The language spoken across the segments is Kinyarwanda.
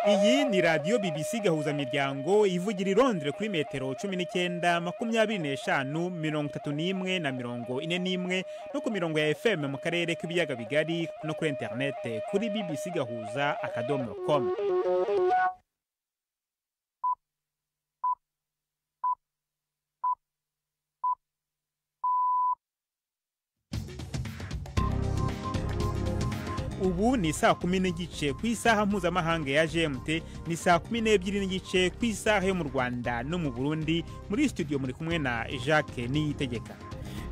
Iyi ni radio BBC gahuza miryango ivugira i Londres kuri metero 19 25 31 na 41 no ku mirongo ya FM mu karere k'ibiyaga bigari no kuri internet kuri bbcgahuza.com. Ubu ni saa 10 n'igice ku isaha mpuzamahanga ya GMT, ni saa 12 n'igice ku isaha yo mu Rwanda no mu Burundi. Muri studio muri kumwe na Jacques Niyitegeka.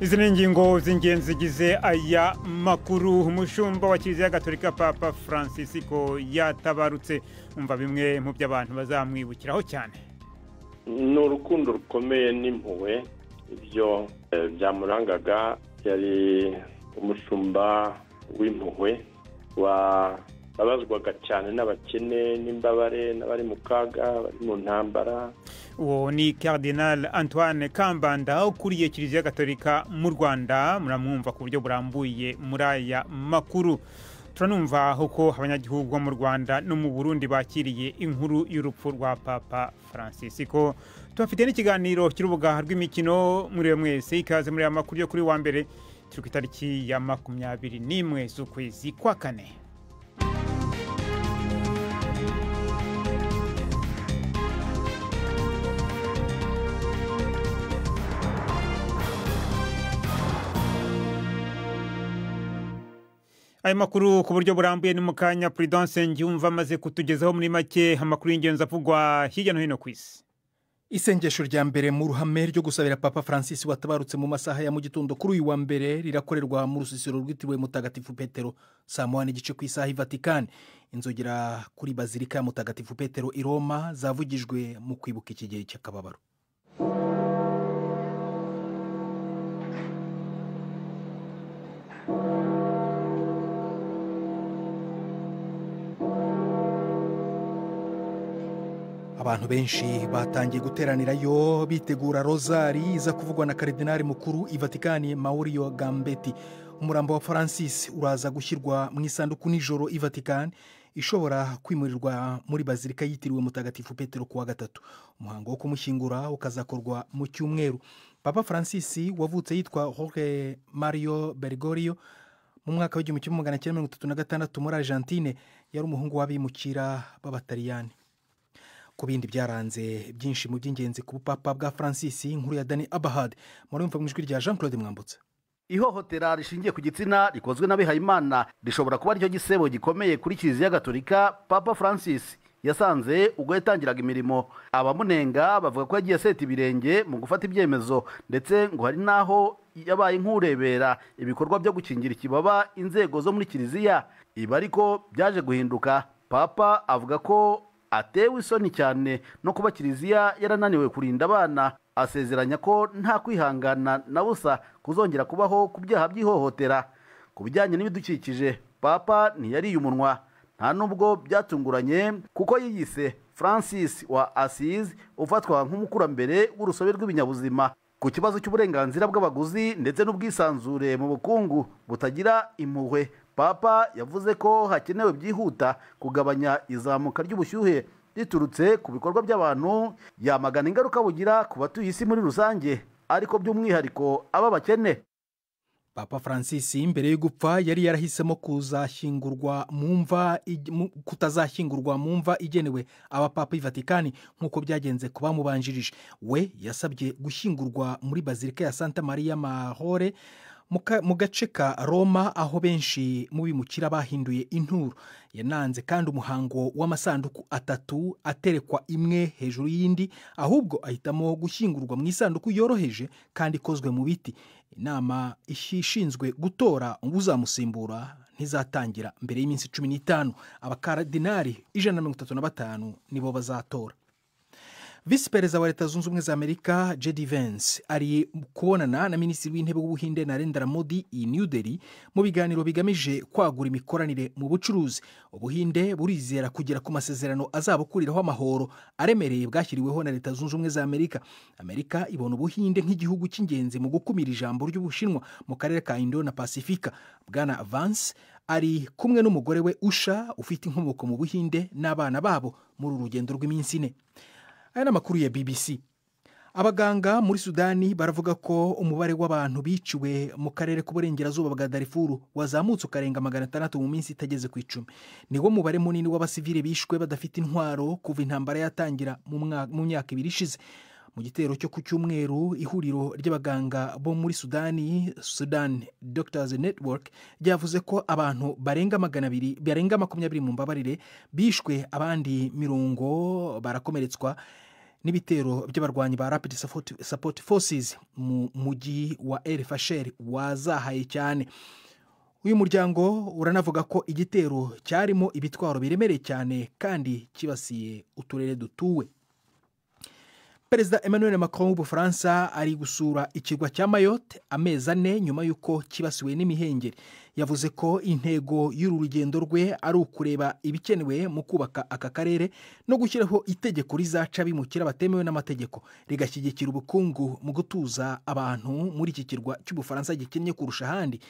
Izi ni ingingo z'ingenzi zigize aya makuru. Umushumba wa Kiliziya Gatolika Papa Francisco yatabarutse. Umva bimwe mu by'abantu bazamwibukiraho cyane. Ni urukundo rukomeye n'impuhwe, ibyo byamurangaga. Yari umushumba w'impuhwe wababazwaga cyane n'abakene n'imbabare n'abari mu kaga, bari mu ntambara. Uwo ni Cardinal Antoine Kambanda ukuriye Kiliziya Gatolika mu Rwanda. Muramwumva ku buryo burambuye muri aya makuru. Turanumva uko abanyagihugu bo mu Rwanda no mu Burundi bakiriye inkuru y'urupfu rwa Papa Francisco. Tubafite n'ikiganiro cy'urubuga rw'imikino. Muri mwese ikaze muri aya makuru yo kuri wa mbere, turi ku itariki ya 21 z'ukwezi kwa kane. Aya makuru ku buryo burambuye ni mukanya Prudence Ngyumva maze kutugezaho muri make amakuru y'ingenzi avugwa hirya no hino ku isi. Isengesho rya mbere mu ruhame ryo gusabira Papa Francis watabarutse mu masaha ya mu gitondo kuri uyu wa mbere rirakorerwa mu rusisiro rwitiriwe Mutagatifu Petero saa 1:30 ku isaha i Vatican. Inzogera kuri Bazilika ya Mutagatifu Petero i Roma zavugijwe mu kwibuka iki gihe cy'akababaro. Abantu benshi batangiye guteranirayo bitegura rozari iza kuvugwa na Kardinali mukuru i Vatican Maurizio Gambetti. Umurambo wa Francis uraza gushyirwa mu isanduku nijoro i Vatican, ishobora kwimurirwa muri Bazilika yitiriwe Mutagatifu Petero kuwa gatatu. Umuhango wo kumushyingura ukazakorwa mu cyumweru. Papa Francis wavutse yitwa Jorge Mario Bergoglio mu mwaka wa 1936 muri Argentine, yari umuhungu w'abimukira b'Abataliyani. Ku bindi byaranze byinshi mu by'ingenzi ku Papa bwa Francis, inkuru ya Dani Abahad muri mva mu ijwi rya Jean-Claude Mwambutsa. Ihohotera rishingiye ku gitsina rikozwe n'abihayimana rishobora kuba aricyo gisebo gikomeye kuri Kiliziya Gatolika. Papa Francis yasanze ubwo yatangiraga imirimo abamunenga bavuga ko yagiye seta ibirenge mu gufata ibyemezo, ndetse ngo hari naho yabaye nk'urebera ibikorwa byo gukingira ikibaba inzego zo muri Kiliziya. Ibi ariko byaje guhinduka. Papa avuga ko atewe isoni cyane no kuba Kiliziya yarananiwe kurinda abana. Asezeranya ko nta kwihangana na busa kuzongera kubaho ku byaha by'ihohotera. Ku bijyanye n'ibidukikije, Papa ntiyariye umunwa, nta nubwo byatunguranye, kuko yiyise Francis wa Assisi ufatwa nk'umukurambere w'urusobe rw'ibinyabuzima. Ku kibazo cy'uburenganzira bw'abaguzi ndetse n'ubwisanzure mu bukungu butagira impuhwe, Papa yavuze ko hakenewe byihuta kugabanya izamuka ry'ubushyuhe riturutse ku bikorwa by'abantu. Yamagana ingaruka bugira ku batuye isi muri rusange, ariko by'umwihariko aba bakene. Papa Francis imbere yo gupfa yari yarahisemo kutazashyingurwa mu mva igenewe abapapa i Vatican nk'uko byagenze ku bamubanjirije. We yasabye gushyingurwa muri Bazilika ya Santa Maria Maggiore mu gace ka Roma, aho benshi mu bimukira bahinduye inturo. Yananze kandi umuhango w'amasanduku atatu aterekwa imwe hejuru y'indi, ahubwo ahitamo gushyingurwa mu isanduku yoroheje kandi ikozwe mu biti. Inama ishinzwe gutora uzamusimbura ntizatangira mbere y'iminsi 15. Abakardinali 135 nibo bazatora. Visi Perezida wa Leta Zunze Ubumwe za Amerika J.D. Vance ari kubonana na Minisitiri w'Intebe w'Ubuhinde Narendra Modi i New Delhi mu biganiro bigamije kwagura imikoranire mu bucuruzi. Ubuhinde burizera kugera ku masezerano azabukuriraho amahoro aremereye bwashyiriweho na Leta Zunze Ubumwe za Amerika. Amerika ibona Ubuhinde nk'igihugu cy'ingenzi mu gukumira ijambo ry'Ubushinwa mu karere ka Indo na Pasifika. Bwana Vance ari kumwe n'umugore we Usha ufite inkomoko mu Buhinde n'abana babo muri uru rugendo rw'iminsi 4. Aya ni amakuru ya BBC. Abaganga muri Sudani baravuga ko umubare w'abantu biciwe mu karere k'uburengerazuba bwa Darfur wazamutse ukarenga 600 mu minsi itageze ku 10. Niwo mubare munini w'abasivile bishwe badafite intwaro kuva intambara yatangira mu myaka 2 ishize. Mu gitero cyo ku cyumweru, ihuriro ry'abaganga bo muri Sudani, Sudan Doctors Network, ryavuze ko abantu barenga 20 mu mbabarire bishwe, abandi 100 barakomeretswa n'ibitero by'abarwanyi ba Rapid Support Forces mu mujyi wa El Fasher wazahaye cyane. Uyu muryango uranavuga ko igitero cyarimo ibitwaro biremereye cyane kandi kibasiye uturere dutuwe. Perezida Emmanuel Macron w'Ubufaransa ari gusura ikirwa cya Mayotte amezi 4 nyuma y'uko kibasiwe n'imihengeri. Yavuze ko intego y'uru rugendo rwe ari ukureba ibikenewe mu kubaka aka karere no gushyiraho itegeko rizaca bimukira batemewe n'amategeko, rigashyigikira ubukungu mu gutuza abantu muri iki kirwa cy'Ubufaransa gikennye kurusha ahandi.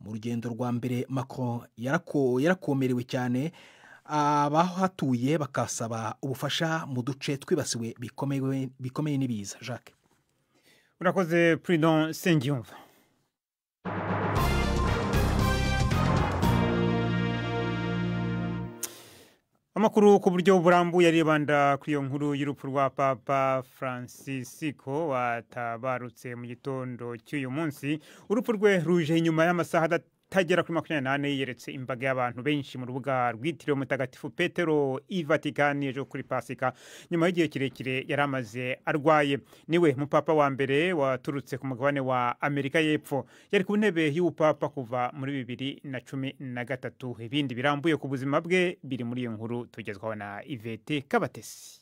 Mu rugendo rwa mbere Macron yarakomerewe cyane, abahatuye bakasaba ubufasha mu duce twibasiwe bikomeye n'ibiza. Jacques, urakoze Prudent Sengiyumva. Amakuru ku buryo burambuye aribanda kuri iyo nkuru y'urupfu rwa Papa Francisco watabarutse mu gitondo cy'uyu munsi. Urupfu rwe ruje nyuma y'amasaha tagera kuri 28 yeretse imbaga y'abantu benshi mu rubuga rwitiriwe Mutagatifu Petero i Vatikani ejo kuri Pasika, nyuma y'igihe kirekire yaramaze arwaye. Niwe mupapa wa mbere waturutse ku mugabane wa Amerika y'Epfo. Yari ku ntebe y'ubupapa kuva muri 2013. Ibindi birambuye ku buzima bwe biri muri iyo nkuru tugezwaho na Ivete Kabatesi.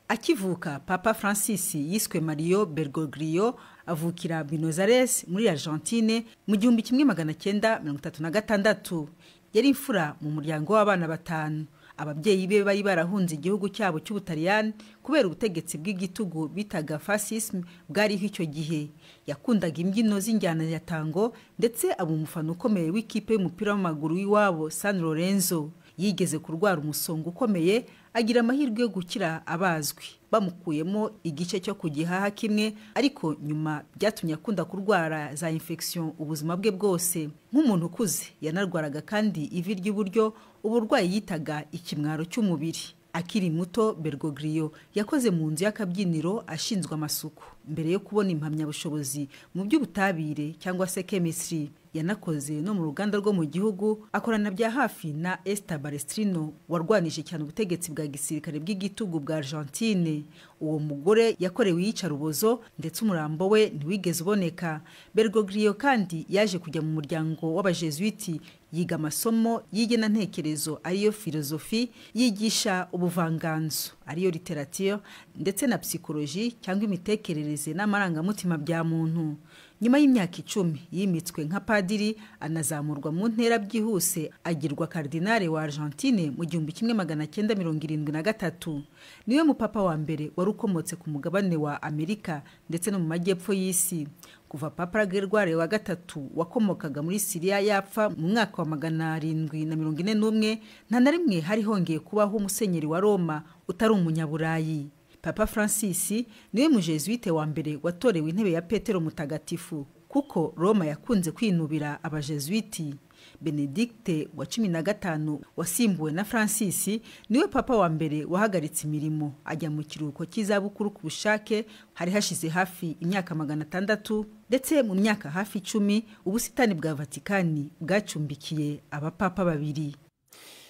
Akivuka, Papa Francis yiswe Mario Bergoglio avukira Buenos Aires muri Argentine mu 1936. Yari imfura mu muryango w'abana 5. Ababyeyi be bari barahunze igihugu cyabo cy'Ubutaliyani kubera ubutegetsi bw'igitugu bitaga fascisme bwariho icyo gihe. Yakundaga imbyino z'injyana ya tango ndetse aba umufana ukomeye w'ikipe y'umupira w'amaguru w'iwabo San Lorenzo. Yigeze kurwara umusongo ukomeye, agira amahirwe yo gukira abazwi, bamukuyemo igice cyo kugihaha kimwe, ariko nyuma byatumye akunda kurwara za infection ubuzima bwe bwose. Nk'umuntu ukuze yanarwaraga kandi ivi ry'iburyo, uburwayi yitaga ikimwaro cy'umubiri. Akiri muto, Bergoglio yakoze mu nzu y'akabyiniro ashinzwe amasuku mbere yo kubona impamyabushobozi mu by'ubutabire cyangwa se chemistry. Yanakoze no mu ruganda rwo mu gihugu, akorana bya hafi na Esther Balestrino warwanije cyane ubutegetsi bwa gisirikare bw'igitugu bwa Argentine. Uwo mugore yakorewe iyicarubozo ndetse umurambo we ntiwigeze uboneka. Bergoglio kandi yaje kujya mu muryango w'abajesuiti, yiga amasomo y'igena ntekerezo ariyo filozofi, yigisha ubuvanganzo ariyo literature ndetse na psychologie cyangwa imitekerereze n'amarangamutima bya muntu. Nyuma y'imyaka 10 yimitswe nka padiri, anazamurwa mu ntera byihuse agirwa kardinale wa Argentine mu 1973. Niwe mupapa wa mbere wari ukomotse ku mugabane wa Amerika ndetse no mu majyepfo y'isi. Kuva Papa Gregoire wa gatatu wakomokaga muri Syria yapfa mu mwaka wa 741, nta na rimwe hari hongeye kubaho umusenyeri wa Roma utari umunyaburayi. Papa Francis niwe mujesuite wa mbere watorewe intebe ya Petero Mutagatifu, kuko Roma yakunze kwinubira abajesuiti. Benedicte wa 15 wasimbuwe na Francis niwe papa wa mbere wahagaritse imirimo ajya mu kiruhuko cy'izabukuru ku bushake. Hari hashize hafi imyaka 600, ndetse mu myaka hafi 10 ubusitani bwa Vatikani bwacumbikiye abapapa 2.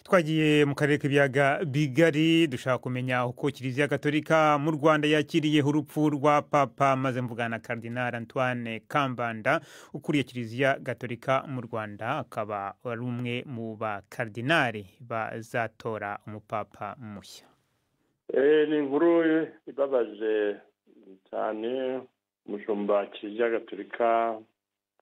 Twagiye mu karere k'ibiyaga bigari dushaka kumenya uko Kiliziya Gatolika mu Rwanda yakiriye urupfu rwa Papa, maze mvugana Cardinal Antoine Kambanda ukuriye Kiliziya Gatolika mu Rwanda, akaba ari umwe mu ba kardinali bazatora umupapa mushya. Ni inkuru ibabaje cyane. Umushumba Kiliziya Gatolika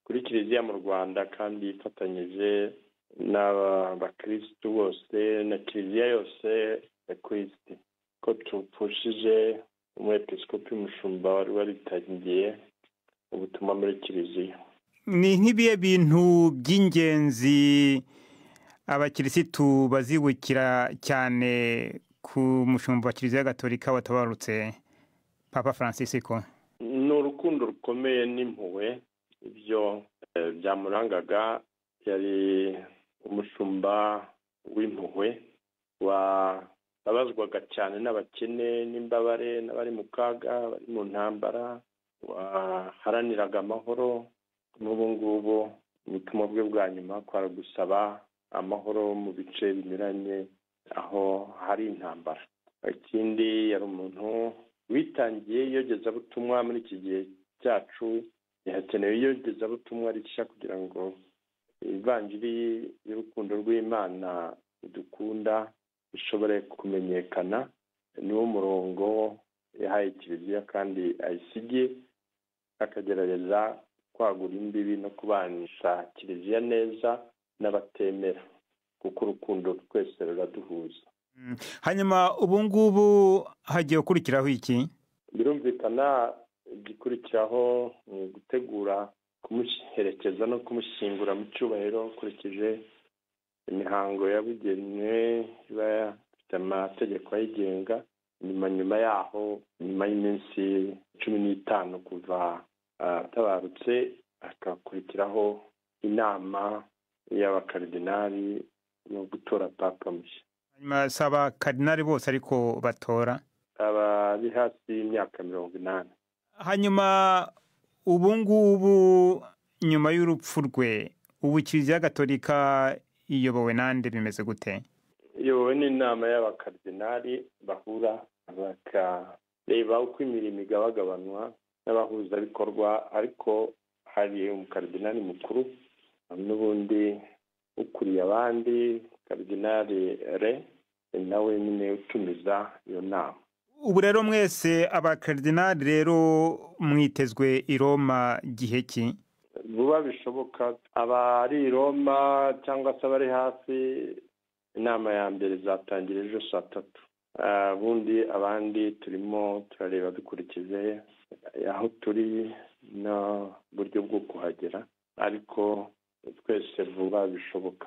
kuri Kiliziya mu Rwanda kandi ifatanyije n'abakristo bose na Kiliziya yose ya Kristo, ko tupfushije umwepiskopi umushumba wari waritangiye ubutumwa muri Kiliziya. Ni nk'ibihe bintu by'ingenzi abakirisitu bazibukira cyane ku mushumba wa Kiliziya Gatolika watabarutse Papa Francisco? Ni urukundo rukomeye n'impuhwe, ibyo byamurangaga. Yari umushumba w'impuhwe, wababazwaga cyane n'abakene n'imbabare n'abari mu kaga, bari mu ntambara, waharaniraga amahoro. N'ubu ngubu ubutumwa bwe bwa nyuma kwari gusaba amahoro mu bice binyuranye aho hari intambara. Ikindi, yari umuntu witangiye iyogezabutumwa. Muri iki gihe cyacu hakenewe iyogezabutumwa rishya kugira ngo ivanjiri y'urukundo rw'Imana dukunda ishobore kumenyekana. Niwo murongo yahaye Kiliziya kandi ayisigiye, akagerageza kwagura imbibi no kubanisha Kiliziya neza n'abatemera, kuko urukundo twese ruraduhuza. Hanyuma ubu ngubu hagiye gukurikiraho iki? Birumvikana igikurikiraho ni gutegura kumuherekeza no kumushyingura mu cyubahiro ukurikije imihango yabugenewe iba ifite amategeko ayigenga. Nyuma yaho, nyuma y'iminsi 15 kuva atabarutse, hakakurikiraho inama y'abakaridinali no gutora papa mushya. Hanyuma si abakaridinali bose ariko batora? Abari hasi y'imyaka 80. Hanyuma ubu ngubu nyuma y'urupfu rwe, ubu Kiliziya Gatolika iyobowe nande, bimeze gute? Iyobowe n'inama y'abakaridinali bahura bakareba uko imirimo igabagabanwa n'abahuzabikorwa, ariko hari umukaridinali mukuru n'ubundi ukuriye abandi, karidinali re nawe nyine utumiza iyo nama. Ubu rero mwese abakaridinali rero mwitezwe i Roma gihe ki? Vuba bishoboka. Abari i Roma cyangwa se abari hafi, inama ya mbere zatangira ejo 3:00. Bundi abandi turimo turareba dukurikije aho turi n'uburyo bwo kuhagera, ariko twese vuba bishoboka.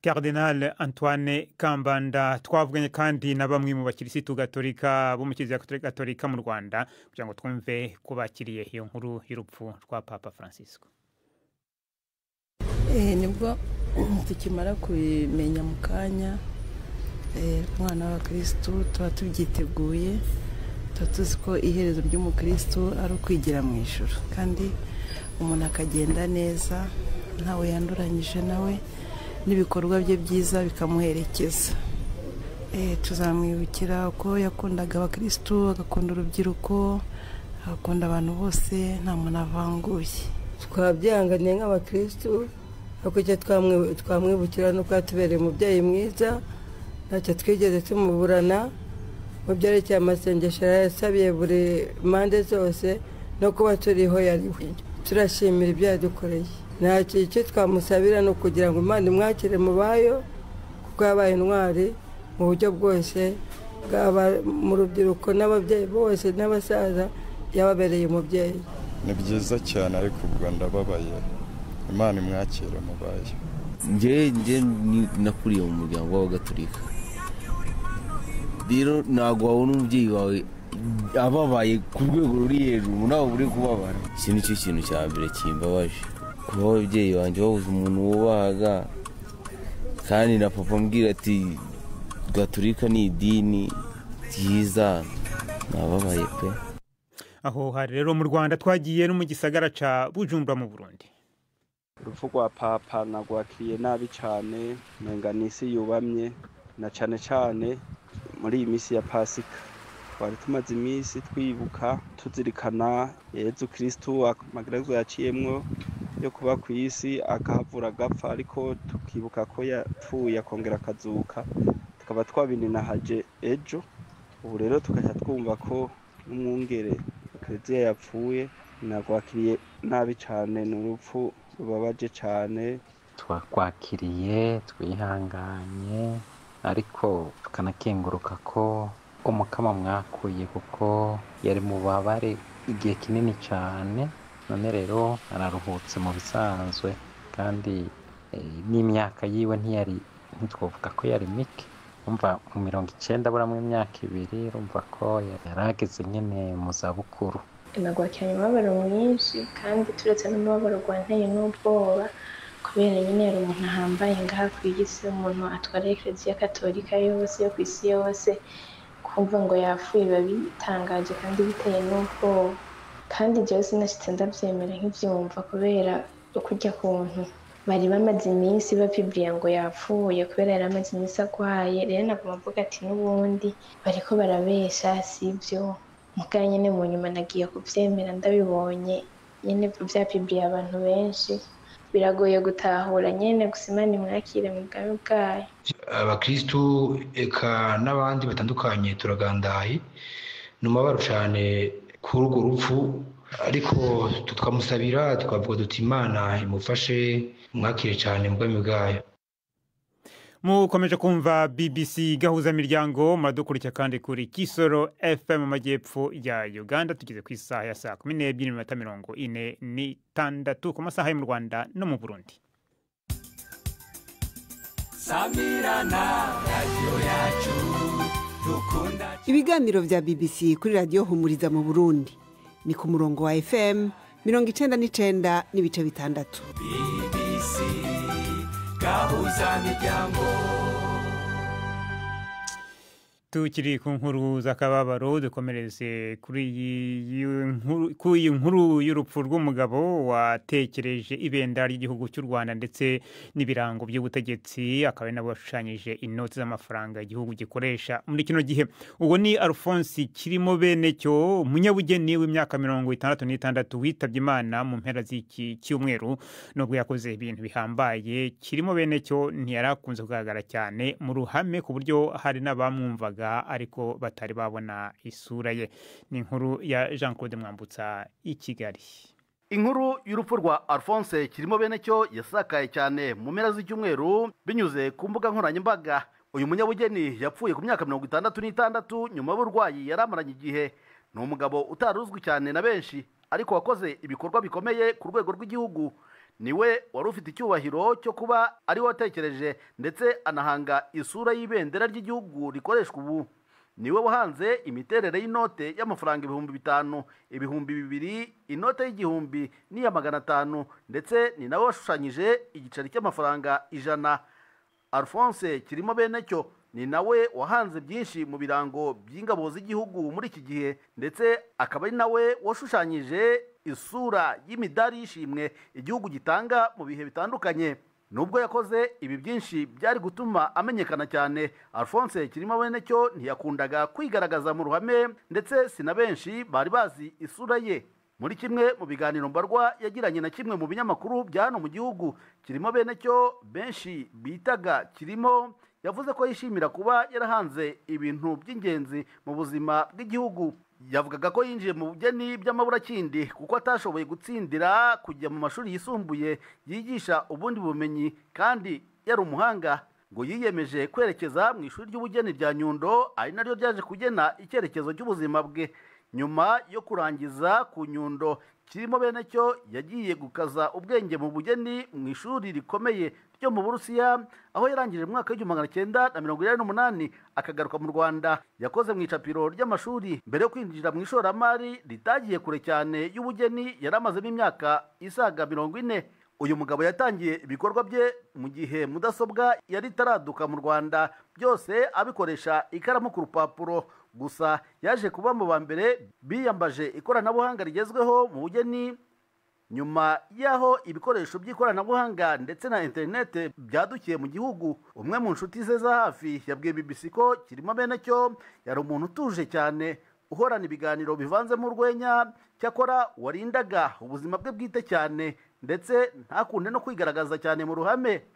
Cardinal Antoine Kambanda. Twavuganye kandi na bamwe mu bakirisitu Gatolika bo mu Kiliziya Gatolika mu Rwanda kugira ngo twumve ko bakiriye iyo nkuru y'urupfu rwa Papa Francisco. Nibwo tukimara kubimenya mu kanya, umwana w'abakirisitu tuba tubyiteguye, tuba tuzi ko iherezo ry'umukirisitu ari ukwigira mu ijuru, kandi umuntu akagenda neza ntawe yanduranyije nawe, n'ibikorwa bye byiza bikamuherekeza. Tuzamwibukira ko yakundaga abakirisitu, agakunda urubyiruko, agakunda abantu bose, nta muntu avanguye. Twabyihanganiye nk'abakirisitu, ariko icyo twamwibukira ni uko yatubereye umubyeyi mwiza, ntacyo twigeze tumuburana. Mu byerekeye amasengesho yasabiye buri mpande zose, no kuba turiho yariwe. Turashimira ibyo yadukoreye. Ntacyo icyo twamusabira ni ukugira ngo Imana imwakire mu bayo, kuko yabaye intwari mu buryo bwose, bwaba mu rubyiruko n'ababyeyi bose n'abasaza, yababereye umubyeyi. Ni byiza cyane, ariko ubwo ndababaye. Imana imwakire mu bayo. Njye nakuriye mu muryango w'Abagatolika, rero ntabwo wabona umubyeyi wawe ababaye ku rwego ruri hejuru nawe uri kubabara. Iki ni cyo kintu cya mbere kimbabaje, kuba ababyeyi banjye babuze umuntu wubahaga, kandi na papa ambwira ati Gatolika ni idini ryiza. Nababaye pe. Aho hari rero mu Rwanda twagiye no mu gisagara ca Bujumbura mu Burundi. Urupfu rwa papa nagwakiriye nabi cyane, nenga nisi yubamye, na cyane cyane muri iyi minsi ya Pasika. Twari tumaze iminsi twibuka tuzirikana Yezu Kristu amagarazo yaciyemwo yo kuba ku isi, akahavura agapfa, ariko tukibuka ko yapfuye akongera akazuka, tukaba twabininahaje ejo. Ubu rero tukajya twumva ko n'umwungere Kiliziya yapfuye. Nagwakiriye nabi cyane, ni urupfu rubabaje cyane. Twakwakiriye twihanganye, ariko tukanakenguruka ko umukama mwakuye, kuko yari mu babare igihe kinini cyane. None rero araruhutse mu bisanzwe, kandi n'imyaka yiwe ntitwovuga ko yari mike, umva mu 90 buramwe imyaka 2, urumva ko yarageze nyene mu zabukuru. Nagwakiranye umubabaro mwinshi kandi turetse n'umubabaro gwanteye n'ubwoba kubera nyine yari umuntu ahambaye ngaha ku isi, umuntu atwara Eklezia Katolika yose yo ku isi yose, kumva ngo yapfuye biba bitangaje kandi biteye n'ubwoba, kandi jewe sinashitse ndavyemera nk'ivyumva kubera ukurya kuntu bari bamaze iminsi bapibwiye ngo yapfuye kubera yari amaze iminsi agwaye. Rero naguma mvuga ati n'ubundi bariko barabesha sivyo, mugabo nyene mu nyuma nagiye kuvyemera ndabibonye nyene vyapibwiye abantu benshi, biragoye gutahura nyene gusa Imana imwakire mu bwami bwayo. Abakristu eka n'abandi batandukanye turagandaye n'umubabaro cane kuri urwo rupfu, ariko tukamusabira tukavuga duti Imana imufashe mwakire cyane mu bwami bwayo. Mukomeje kumva BBC gahuza miryango, muradukurikira kandi kuri Kisoro FM mu majyepfo ya Uganda. Tugeze ku isaha ya saa 12:46 ku masaha yo mu Rwanda no mu Burundi. Samirana radio yacu dukunda. Ibiganiro vya BBC kuri radio Humuriza mu Burundi ni ku murongo wa FM 99.6. BBC gahuza miryango. Tukiri ku nkuru z'akababaro, dukomereze kuri iyi nkuru y'urupfu rw'umugabo watekereje ibendera ry'igihugu cy'u Rwanda ndetse n'ibirango by'ubutegetsi, akaba nabo bashushanyije inoti z'amafaranga igihugu gikoresha muri kino gihe. Uwo ni Alphonse Kirimo Benecyo, umunyabugeni w'imyaka 66 witabye Imana mu mpera z'iki cyumweru. Nubwo yakoze ibintu bihambaye, Kirimo Benecyo ntiyarakunze kugaragara cyane mu ruhame ku buryo hari n'abamwumvaga ariko batari babona isura ye. Ni inkuru ya Jean-Claude Mwambutsa i Kigali. Inkuru y'urupfu rwa Alphonse Kirimo Benecyo yasakaye cyane mu mpera z'icyumweru binyuze ku mbuga nkoranyambaga. Uyu munyabugeni yapfuye ku myaka 66 nyuma y'uburwayi yaramaranye igihe. Ni umugabo utaruzwi cyane na benshi, ariko wakoze ibikorwa bikomeye ku rwego rw'igihugu. Niwe wari ufite icyubahiro cyo kuba ari watekereje ndetse anahanga isura y'ibendera ry'igihugu rikoreshwa ubu. Niwe wahanze imiterere y'inote y'amafaranga 5,000, 2,000, inote y'igihumbi n'iya 500, ndetse ni nawe washushanyije igiceri cy'amafaranga 100. Alphonse Kirimo Benecyo ni nawe wahanze byinshi mu birango by'ingabo z'igihugu muri iki gihe, ndetse akaba ari nawe washushanyije isura y'imidari y'ishimwe igihugu gitanga mu bihe bitandukanye. Nubwo yakoze ibi byinshi byari gutuma amenyekana cyane, Alphonse Kirimo Benecyo ntiyakundaga kwigaragaza mu ruhame, ndetse sina benshi bari bazi isura ye. Muri kimwe mu biganiro mbarwa yagiranye na kimwe mu binyamakuru bya hano mu gihugu, Kirimo Benecyo benshi bitaga Kirimo yavuze ko yishimira kuba yarahanze ibintu by'ingenzi mu buzima bw'igihugu. Yavugaga ko yinjiye mu bugeni by'amaburakindi kuko atashoboye gutsindira kujya mu mashuri yisumbuye yigisha ubundi bumenyi, kandi yari umuhanga. Ngo yiyemeje kwerekeza mu ishuri ry'ubugeni rya Nyundo, ari naryo ryaje kugena icyerekezo cy'ubuzima bwe. Nyuma yo kurangiza ku Nyundo, Kirimo Benecyo yagiye gukaza ubwenge mu bugeni mu ishuri rikomeye ryo mu Burusiya, aho yarangije mu mwaka w'1988 akagaruka mu Rwanda. Yakoze mu icapiro ry'amashuri mbere yo kwinjira mu ishoramari ritagiye kure cyane y'ubugeni yaramazemo imyaka isaga 40. Uyu mugabo yatangiye ibikorwa bye mu gihe mudasobwa yari itaraduka mu Rwanda, byose abikoresha ikaramu ku rupapuro. Gusa yaje kuba mu bambere biyambaje ikoranabuhanga rigezweho mu bugeni nyuma yaho ibikoresho by'ikoranabuhanga ndetse na internet byadukiye mu gihugu. Umwe mu nshuti ze za hafi yabwiye BBC ko Kirimo Benecyo yari umuntu utuje cyane, uhorana ibiganiro bivanzemo urwenya, cyakora warindaga ubuzima bwe bwite cyane, ndetse ntakunde no kwigaragaza cyane mu ruhame.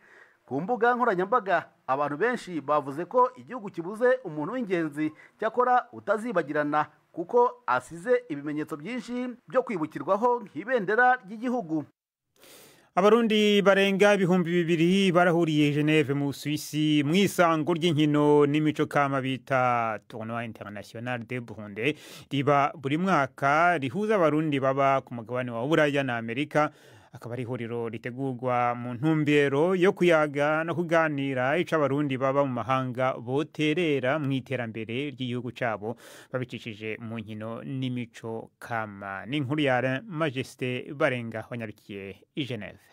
Ku mbuga nkoranyambaga abantu benshi bavuze ko igihugu kibuze umuntu w'ingenzi, cyakora utazibagirana kuko asize ibimenyetso byinshi byo kwibukirwaho nk'ibendera ry'igihugu. Abarundi barenga 2,000 barahuriye Geneve mu Suisse mu isango ry'inkino n'imico kama bita Tournoi International de Burundi, riba buri mwaka rihuza abarundi baba ku mugabane wa Buraya na Amerika. akaba ari ihuriro ritegurwa mu ntumbero yo kuyaga no kuganira ico abarundi baba mu mahanga boterera mu iterambere ry'igihugu cabo babicishije mu nkino n'imico kama. Ni inkuru ya Majesté Barenga wanyarukiye i Geneve.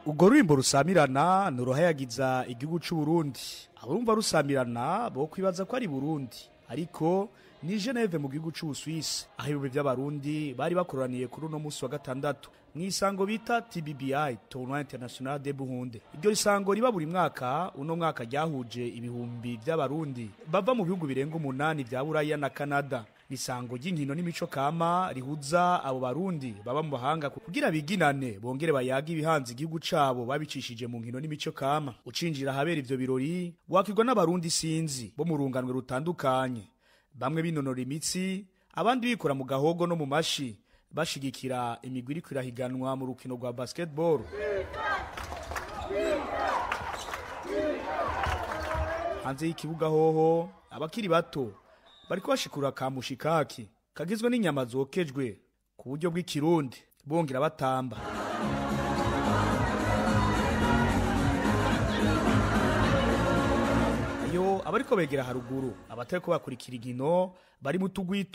Urwo rurimbo rusamirana nuruhayagiza igihugu c'u Burundi. Abumva rusamirana bo kwibaza ko ari Burundi, ariko ni Geneve mu gihugu c'u Suisse, aho ibibe by'abarundi bari bakoraniye kuri uno musi wa gatandatu mwisango bita TBBI Tournoi International de Burundi. Iryo risango riba buri mwaka, uno mwaka ryahuje ibihumbi by'abarundi bava mu bihugu birenga 8 bya Buraya na Canada. Nisango ry'inkino n'imico kama rihuza abo barundi baba mu bahanga kugira biginane bongere bayaga ibihanze igihugu cabo babicishije mu nkino n'imico kama. Ucinjira habera ivyo birori wakirwa n'abarundi sinzi bo mu runganwe rutandukanye, bamwe binonora imitsi, abandi bikora mu gahogo no mu mashi bashigikira imigwi iri kwirahiganwa mu rukino rwa basketball. Hanze y'ikibuga hoho abakiri bato bariko bashikura kamushikaki kagizwe n'inyama zokejwe ku buryo bw'ikirundi bongera batamba. Ayo abariko begera haruguru abatariko bakurikira igino bari mu tugwi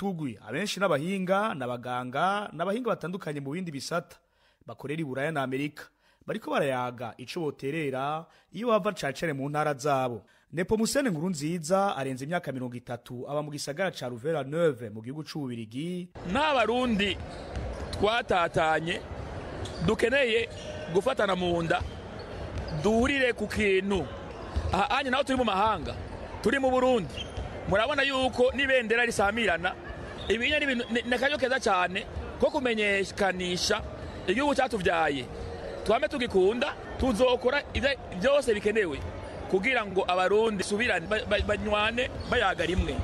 abenshi n'abahinga n'abaganga n'abahinga batandukanye mu bindi bisata bakorera i Buraya na Amerika bariko barayaga ico boterera iyo bava cacere mu ntara zabo. Nepomuscène Nkurunziza arenze imyaka 30 aba mu gisagara ca Louvain-la-Neuve mu gihugu c'u Bubiligi. N'abarundi twatatanye dukeneye gufatana mu nda duhurire ku kintu. Aha anye naho turi mu mahanga turi mu Burundi murabona yuko nibendera risamirana ibinya n'akanyo keza cyane ko kumenyekanisha igihugu cyatuvyaye twame tugikunda tuzokora byose bikenewe kugira ngo abarundi subirane banywane bayaga rimwe.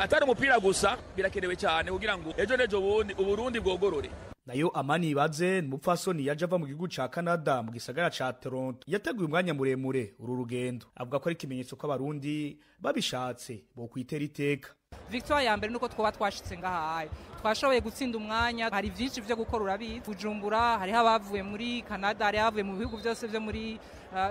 Atari umupira gusa birakenewe cyane kugira ngo ejo nejo bundi Uburundi bwogorore. Nayo Amani Ibaze n'umupfasoni yaje ava mu gihugu ca Canada mu gisagara ca Toronto yateguye umwanya muremure uru rugendo, avuga ko ari ikimenyetso ko abarundi babishatse bo kwitera iteka. Victoire ya mbere nuko twoba twashitse ngahaye twashoboye gutsinda umwanya, hari vyinshi vyo gukora urabizi. Bujumbura hari abavuye muri Canada, hari abavuye mu bihugu byose vyo muri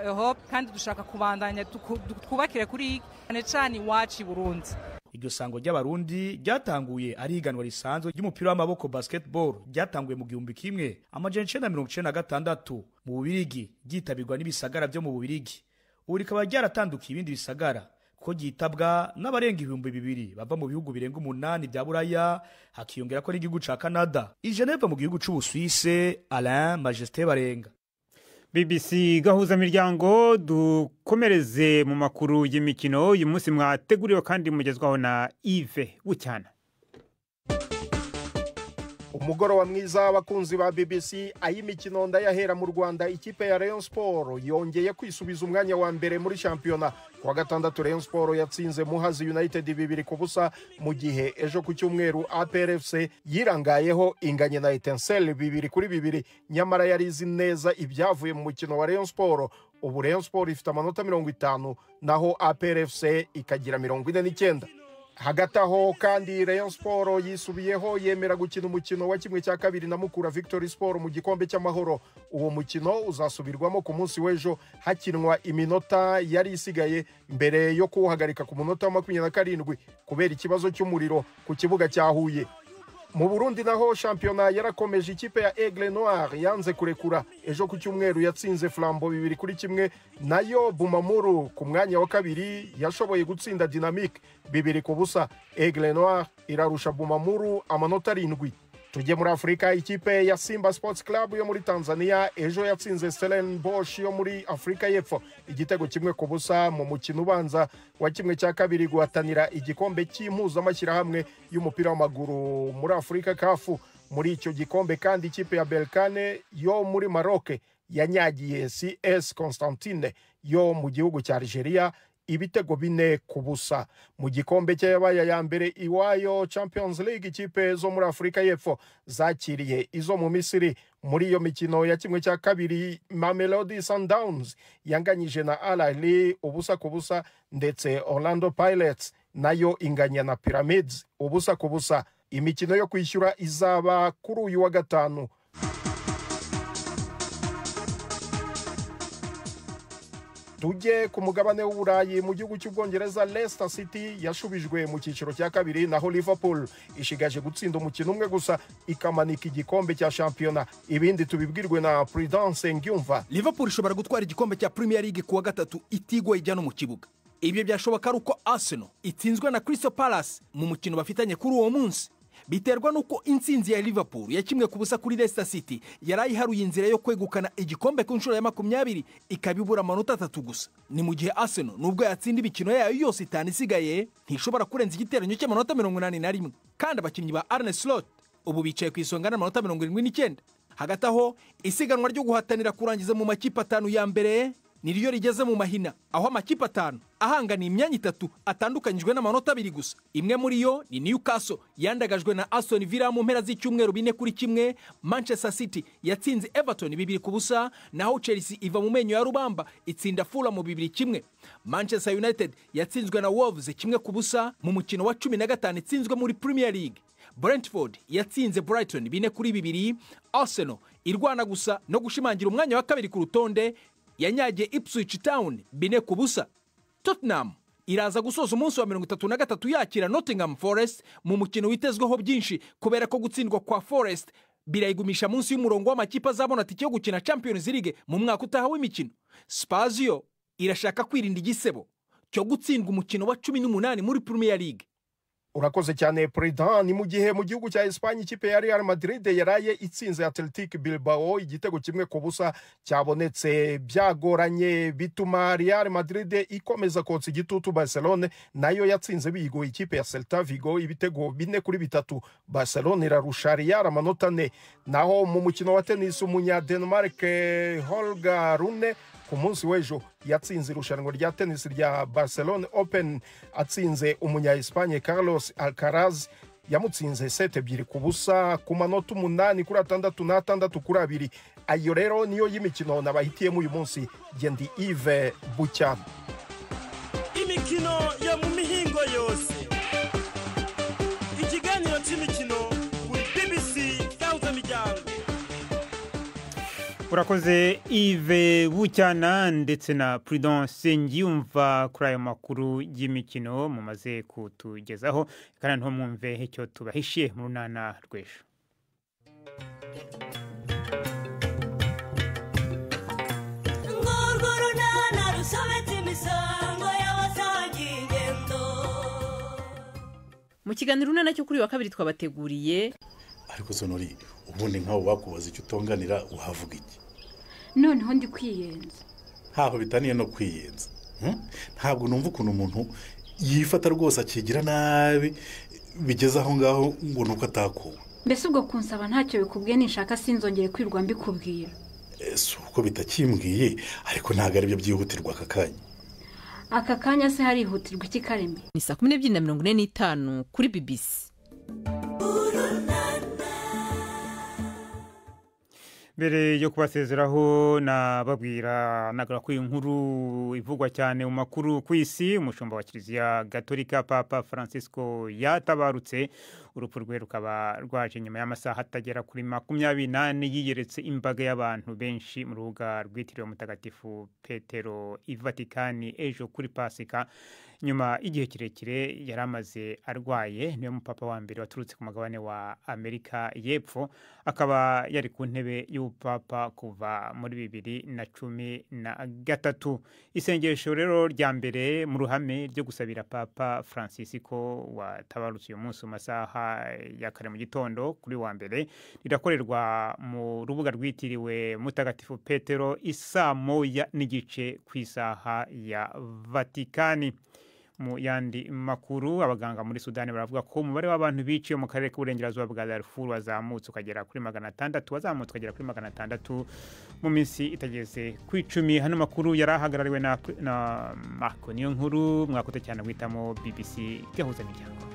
Europe, kandi dushaka kubandanya twubakire kuri cyane iwacu i Burundi. Iryo sango ry'abarundi ryatanguye ari higanwa risanzwe ry'umupira w'amaboko basketball ryatanguye mu 1996 mu Bubiligi ryitabirwa n'ibisagara byo mu Bubiligi. Ubu rikaba ryaratandukiye ibindi bisagara ko ryitabwa n'abarenga 2000 bava mu bihugu birenga 8 bya Buraya, hakiyongera ko n'igihugu ca Canada. I Geneve mu gihugu c'u Suisse, Alain Majesté Barenga. BBC gahuza miryango dukomereze mu makuru y'imikino uyu munsi mwateguriwe kandi mugezwaho na Yves Bucyana. Umugoroba mwiza abakunzi ba BBC ay'imikino ndayahera mu Rwanda. Ikipe ya Rayon Sport yongeye kwisubiza umwanya wa mbere muri shampiyona. Kuwa gatandatu Rayon Sport yatsinze Muhazi United 2-0 mu gihe ejo ku cyumweru APR FC yirangayeho inganye na Etincelle 2-2, nyamara yari izi neza ibyavuye mu mukino wa Rayon Sport. Ubu Rayon Sport ifite amanota 50 naho APR FC ikagira 49. Hagati aho kandi Rayon Sport yisubiyeho yemera gukina umukino wa kimwe cya kabiri na Mukura Victory Sport mu gikombe cy'amahoro. Uwo mukino uzasubirwamo ku munsi w'ejo hakinwa iminota yari isigaye mbere yo kuwuhagarika ku munota wa 27 kubera ikibazo cy'umuriro ku kibuga cya Huye. Mu Burundi naho shampiyona yarakomeje. Ikipe ya Aigle Noir yanze kurekura, ejo ku cyumweru yatsinze Flambeau 2-1, nayo Bumamuru ku mwanya wa kabiri yashoboye gutsinda Dynamique 2-0. Aigle Noir irarusha Bumamuru amanota 7. Tujye muri Afrika. Ikipe ya Simba Sports Club yo muri Tanzania ejo yatsinze Stellenbosch yo muri Afrika y'Epfo igitego 1-0 mu mukino ubanza wa kimwe cya kabiri guhatanira igikombe cy'impuzamashyirahamwe y'umupira w'amaguru muri Afrika CAF. Muri icyo gikombe kandi ikipe ya Berkane yo muri Maroc yanyagiye CS Constantine yo mu gihugu cya Algeria ibitego 4-0 mu gikombe cy'abaye ya mbere iwayo Champions League. Ikipe zo muri Afurika y'Epfo zakiriye izo mu Misiri. Muri iyo mikino ya kimwe cya kabiri Mamelodi Sundowns yanganyije na Al Ahly 0-0 ndetse Orlando Pirates nayo inganya na Pyramids 0-0. Imikino yo kwishyura izaba kuri uyu wa gatanu. Tujye ku mugabane w'Uburayi. Mu gihugu cy'Ubwongereza Leicester City yashubijwe mu cyiciro cya kabiri, naho Liverpool ishigaje gutsinda umukino umwe gusa ikamanika igikombe cya shampiyona. Ibindi tubibwirwe na Prudence Ngyumva. Liverpool ishobora gutwara igikombe cya Premier League kuwa gatatu itigwa ijyana mu kibuga. Ibyo byashoboka ari uko Arsenal itsinzwe na Crystal Palace mu mukino bafitanye kuri uwo munsi. Biterwa nuko intsinzi ya Liverpool ya kimwe ku busa kuri Leicester City yarayiharuye inzira yo kwegukana igikombe ku nshuro ya 20 ikabibura amanota 3 gusa. Ni mu gihe Arsenal nubwo yatsinda ibikino yayo yose 5 isigaye ntishobora kurenza igiteranyo cy'amanota 81, kandi abakinnyi ba Arne Slot ubu bicaye ku isonga n'amanota 79. Hagati aho isiganwa ryo guhatanira kurangiza mu makipe 5 ya mbere niriyo rigeze mu mahina, aho amakipe 5 ahangana imyanya 3 atandukanyijwe n'amanota 2 gusa. Imwe muri yo ni Newcastle yandagajwe na Aston Villa mu mpera z'icyumweru 4-1. Manchester City yatsinze Everton 2-0, naho Chelsea iva mu menyo ya rubamba itsinda Fulham 2-1. Manchester United yatsinzwe na Wolves 1-0 mu mukino wa 15 itsinzwe muri Premier League. Brentford yatsinze Brighton 4-2. Arsenal irwana gusa no gushimangira umwanya wa kabiri ku rutonde yanyagiye Ipswich Town 4-0. Tottenham iraza gusoza umunsi wa 33 yakira Nottingham Forest mu mukino witezweho byinshi kubera ko gutsindwa kwa Forest birayigumisha munsi y'umurongo w'amakipe azabona tike yo gukina Champions League mu mwaka utaha w'imikino. Spurs yo irashaka kwirinda igisebo cyo gutsindwa umukino wa 18 muri Premier League. Urakoze cyane Prudence. Ni mu gihe mu gihugu cya Espagne ikipe ya Real Madrid yaraye itsinze Athletic Bilbao igitego 1-0 cyabonetse byagoranye, bituma Real Madrid ikomeza kotsa igitutu Barcelona nayo yatsinze bigo ikipe ya Celta Vigo ibitego 4-3. Barcelona irarusha Real amanota 4. Naho mu mukino wa tennis umunya Denmark Holger Rune ku munsi w'ejo yatsinze irushanwa rya tennis rya Barcelona Open atsinze umunya Espagne Carlos Alcaraz yamutsinze 7-2 ku manota 8-6-6-2. Ayo rero niyo y'imikino nabahitiyemo uyu munsi. Gendi Yves Bucyana. Imikino ya mu mihingo yose, ikiganiro cy'imikino kuri BBC Gahuza Miryango. Urakoze Yves Bucyana ndetse na Prudence Ngyumva kuri ayo makuru y'imikino mumaze kutugezaho, kandi nto mwumve icyo tubahishiye mu runana rw'ejo. Mu kiganiro runana cyo kuri wa kabiri twabateguriye. Ariko Sonori, ubundi nkaho bakubaza icyo utonganira uhavuga iki? Noneho ndi kwiyenza. Ntaho bitaniye no kwiyenza. Ntabwo numva ukuntu umuntu yifata rwose akigira nabi bigeze aho ngaho ngo nuko atakuwe. Mbese ubwo kunsaba ntacyo bikubwiye nishaka sinzongere kwirwa mbikubwira. Uko bitakimbwiye ariko ntago ari byo byihutirwa aka kanya. Aka kanya se harihutirwa iki Karembe? Ni 12:45 kuri BBC. Mbere yo kubasezeraho nababwira nagara ko inkuru ivugwa cyane mu makuru ku isi. Umushumba wa Kiliziya Gatolika Papa Francisco yatabarutse. Urupfu rwe rukaba rwaje nyuma y'amasaha atagera kuri 28 yiyeretse imbaga y'abantu benshi mu rubuga rwitiriwe Mutagatifu Petero i Vatikani ejo kuri Pasika. Nyuma igihe kirekire yaramaze arwaye, niwe mupapa wa mbere waturutse ku mugabane wa Amerika y'Epfo, akaba yari ku ntebe y'ubupapa kuva muri 2013. Isengesho rero rya mbere mu ruhame ryo gusabira Papa Francisco watabarutse uyu munsi mu masaha ya kare mu gitondo kuri wa mbere rirakorerwa mu rubuga rwitiriwe Mutagatifu Petero 1:30 ku isaha ya Vatikani. mu yandi makuru abaganga muri Sudani baravuga ko umubare w'abantu biciye mu karere k'uburengerazuba bwa Darfur wazamutse ukagera kuri 600 wazamutse ukagera kuri 600 mu minsi itageze ku 10 hano makuru yarahagarariwe na Marco niyo nkuru mwakoze cyane guhitamo BBC gahuza n'imiryango